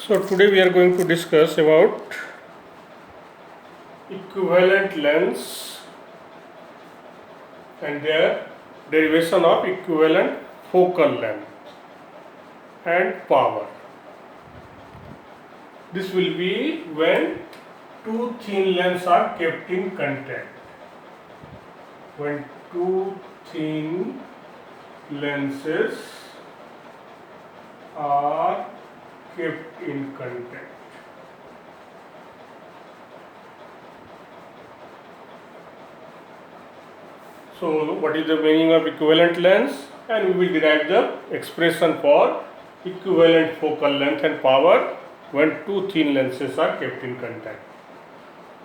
So today we are going to discuss about equivalent lens and their derivation of equivalent focal length and power. This will be when two thin lenses are kept in contact. When two thin lenses are kept in contact. So, what is the meaning of equivalent lens? And we will derive the expression for equivalent focal length and power when two thin lenses are kept in contact.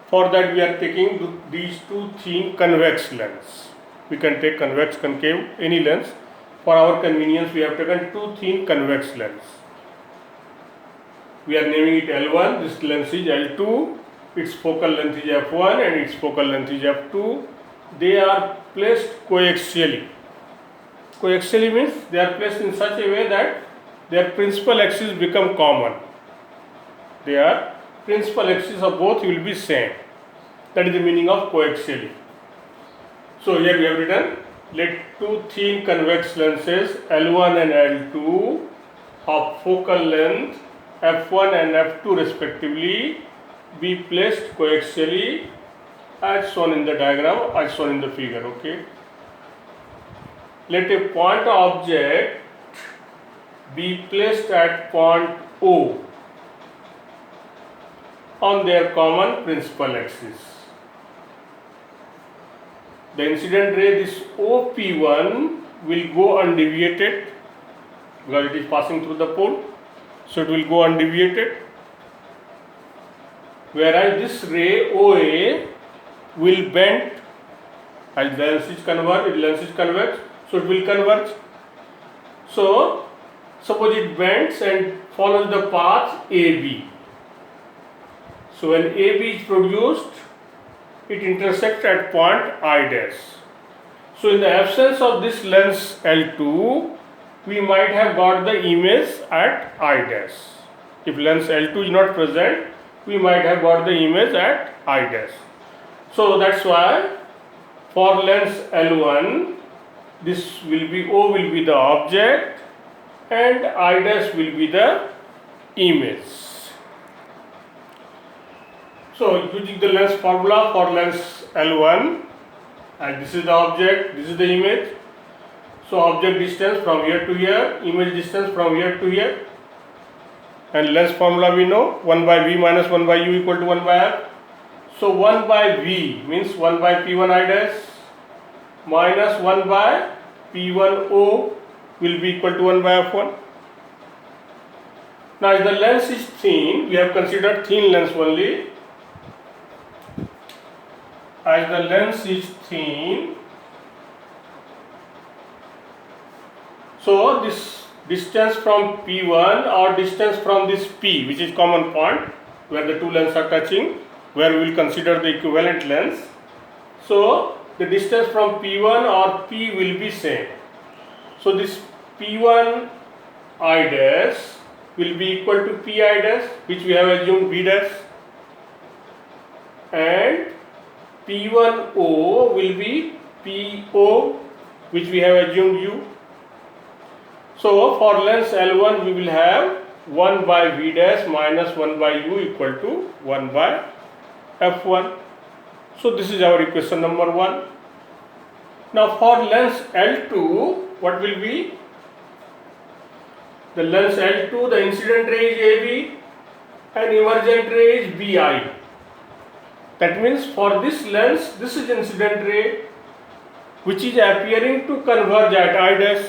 For that, we are taking these two thin convex lenses. We can take convex, concave, any lens. For our convenience, we have taken two thin convex lenses. We are naming it L1, this lens is L2, its focal length is F1 and its focal length is F2. They are placed coaxially. Coaxially means they are placed in such a way that their principal axis become common. Their principal axis of both will be same. That is the meaning of coaxially. So here we have written, let two thin convex lenses L1 and L2 of focal length F1 and F2 respectively be placed coaxially as shown in the diagram, as shown in the figure. Okay. Let a point object be placed at point O on their common principal axis. The incident ray, this OP1, will go undeviated because it is passing through the pole, so it will go undeviated, whereas this ray OA will bend as lens is convex, so it will converge. So suppose it bends and follows the path AB. So when AB is produced, it intersects at point I dash. So in the absence of this lens L2, we might have got the image at I dash. If lens L2 is not present, we might have got the image at I dash. So that's why for lens L1, this will be O will be the object and I dash will be the image. So using the lens formula for lens L1, and this is the object, this is the image. So object distance from here to here, image distance from here to here, and lens formula we know, 1 by V minus 1 by U equal to 1 by F. So 1 by V means 1 by P1 I dash minus 1 by P1 O will be equal to 1 by F1. Now as the lens is thin, we have considered thin lens only. As the lens is thin, so this distance from P1 or distance from this P, which is common point where the two lenses are touching, where we will consider the equivalent lens. So the distance from P1 or P will be same. So this P1 I dash will be equal to P I dash, which we have assumed V dash, and P1 O will be PO, which we have assumed U. So for lens L1 we will have 1 by V dash minus 1 by U equal to 1 by F1. So this is our equation number 1. Now for lens L2, what will be? The lens L2, the incident ray is AB and emergent ray is BI. That means for this lens, this is incident ray which is appearing to converge at I dash.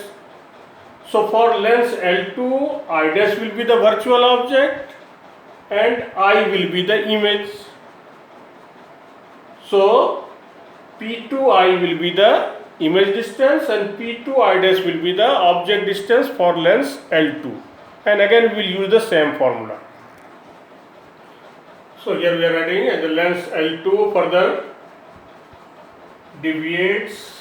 So for lens L2, I dash will be the virtual object and I will be the image. So P2I will be the image distance and P2I dash will be the object distance for lens L2. And again we will use the same formula. So here we are writing as the lens L2 further deviates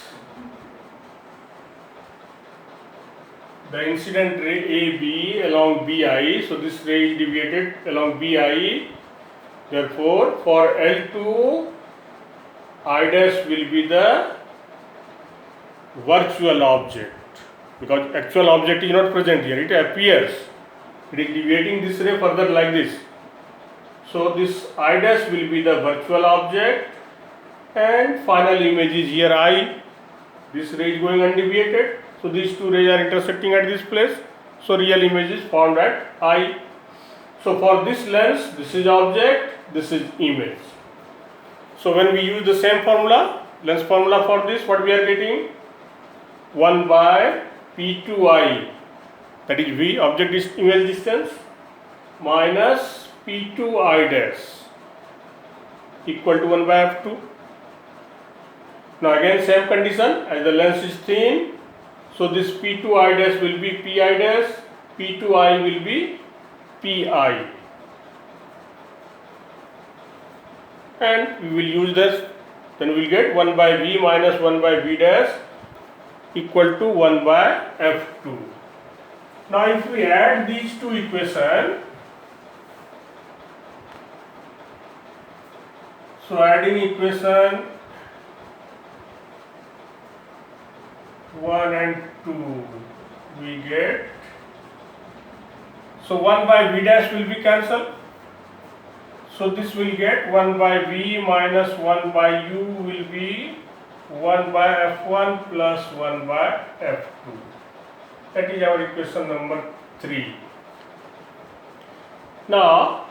the incident ray AB along BI, so this ray is deviated along BI, therefore for L2 I dash will be the virtual object, because actual object is not present here, it appears, it is deviating this ray further like this. So this I dash will be the virtual object and final image is here I. This ray is going undeviated, so these two rays are intersecting at this place, so real image is formed at I. So for this lens, this is object, this is image. So when we use the same formula, lens formula for this, what we are getting? 1 by P2I, that is V, object is image distance, minus P2I dash equal to 1 by F2. Now again same condition, as the lens is thin, so this P2I dash will be Pi dash, P2I will be Pi, and we will use this, then we will get 1 by V minus 1 by V dash equal to 1 by F2. Now if we add these two equations, so adding equation 1 and 2, we get, so 1 by V dash will be cancelled, so this will get 1 by V minus 1 by U will be 1 by F1 plus 1 by F2. That is our equation number 3. Now,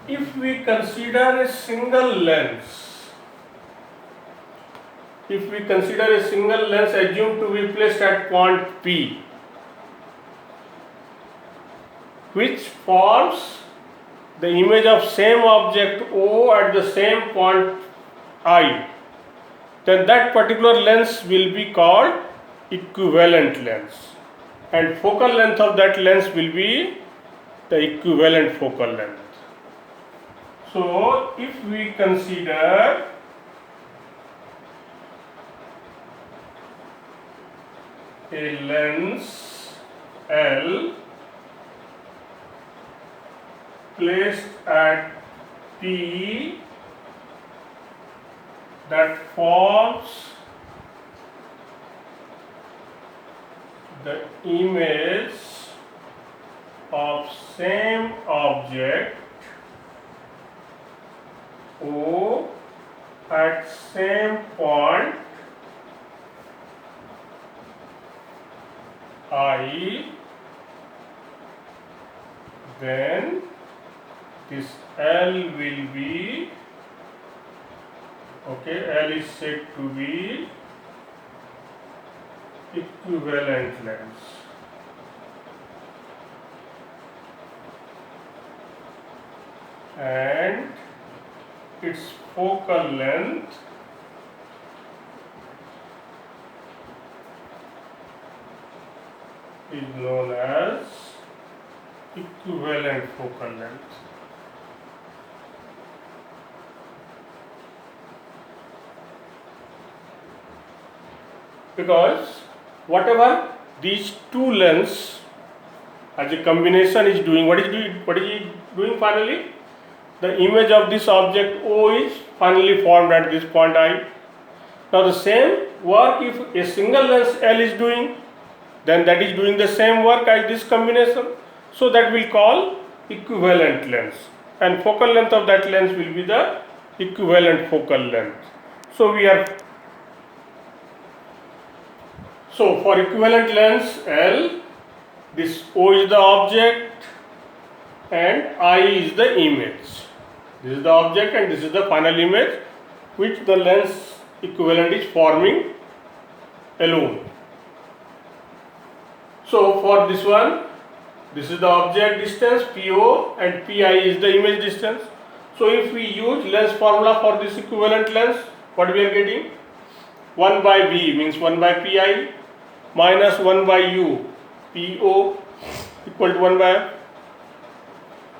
if we consider a single lens, assumed to be placed at point P, which forms the image of same object O at the same point I, then that particular lens will be called equivalent lens, and focal length of that lens will be the equivalent focal length. So if we consider a lens L placed at P that forms the image of same object O at same point I, then this L will be, L is said to be equivalent lens. And its focal length is known as equivalent focal length. Because whatever these two lenses as a combination is doing, what is it doing finally? The image of this object O is finally formed at this point I. Now the same work if a single lens L is doing, then that is doing the same work as this combination. So that will call equivalent lens, and focal length of that lens will be the equivalent focal length. So for equivalent lens L, this O is the object and I is the image. This is the object and this is the final image which the lens equivalent is forming alone. So for this one, this is the object distance PO and PI is the image distance. So if we use lens formula for this equivalent lens, what we are getting? 1 by V means 1 by PI minus 1 by U, PO equal to 1 by F.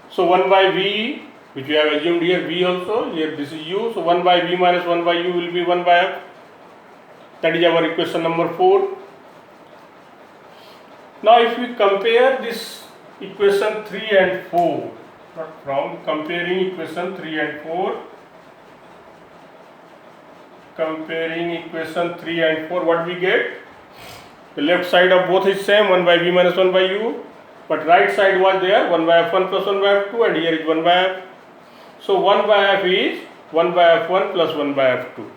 So 1 by V, which we have assumed here V also, here this is U, so 1 by V minus 1 by U will be 1 by F. That is our equation number 4. Now if we compare this equation 3 and 4, from comparing equation 3 and 4, what we get? The left side of both is same, 1 by v minus 1 by u, but right side was there 1 by f1 plus 1 by f2, and here is 1 by f. So 1 by f is 1 by f1 plus 1 by f2.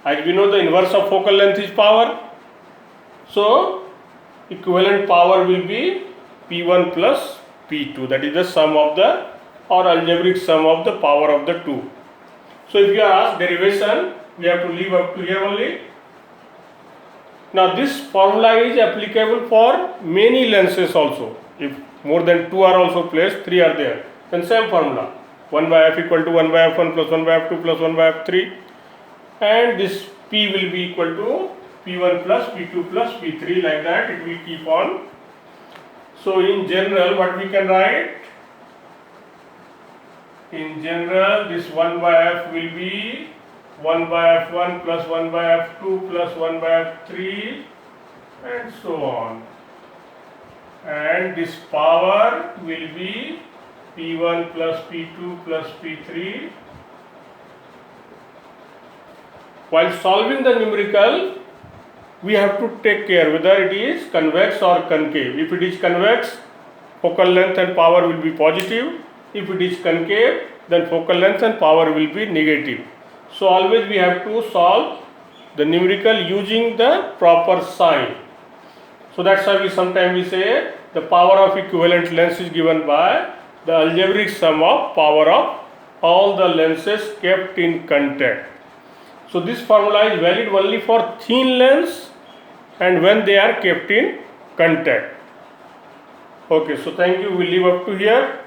As we know, the inverse of focal length is power. So equivalent power will be P1 plus P2, that is the sum of the, or algebraic sum of the power of the two. So if you are asked derivation, we have to leave up to here only. Now this formula is applicable for many lenses also. If more than 2 are also placed, 3 are there, then same formula, 1 by f equal to 1 by f1 plus 1 by f2 plus 1 by f3, and this P will be equal to P1 plus P2 plus P3, like that it will keep on. So in general, what we can write? In general, this 1 by f will be 1 by f1 plus 1 by f2 plus 1 by f3, and so on. And this power will be P1 plus P2 plus P3. While solving the numerical, we have to take care whether it is convex or concave. If it is convex, focal length and power will be positive. If it is concave, then focal length and power will be negative. So always we have to solve the numerical using the proper sign. So that's why sometimes we say the power of equivalent lens is given by the algebraic sum of power of all the lenses kept in contact. So this formula is valid only for thin lens and when they are kept in contact. Okay, so thank you. We leave up to here.